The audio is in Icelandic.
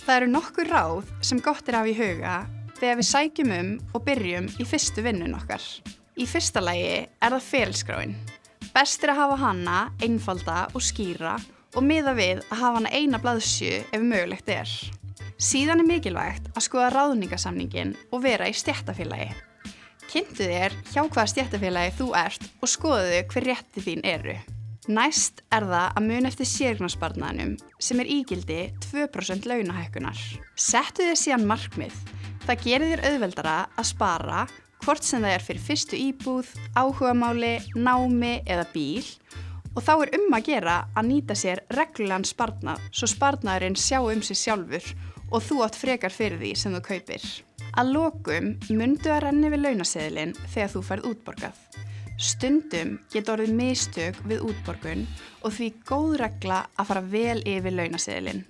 Það eru nokkur ráð sem gott að hafa í huga þegar við sækjum og byrjum í fyrstu vinnun okkar. Í fyrsta lagi það ferilskráin. Best að hafa hana einfalda og skýra og miða við að hafa hana eina blaðsíðu ef mögulegt Síðan mikilvægt að skoða ráðningarsamninginn og vera í stéttarfélagi. Kynntu þér hjá hvaða stéttarfélagi þú ert og skoðu hver rétti þín eru. Næst það að muna eftir séreignarsparnaðinum sem ígildi 2% launahækkunar. Settu þér síðan markmið. Það gerir þér auðveldara að spara hvort sem það fyrir fyrstu íbúð, áhugamáli, námi eða bíl og þá að gera að nýta sér reglulegan sparnað svo sparnaðurinn sjá sig sjálfur og þú átt frekar fyrir því sem þú kaupir. Að lokum mundu að renni við launaseðilinn þegar þú færð útborgað. Stundum geta orðið mistök við útborgun og því góð regla að fara vel yfir launaseðilinn.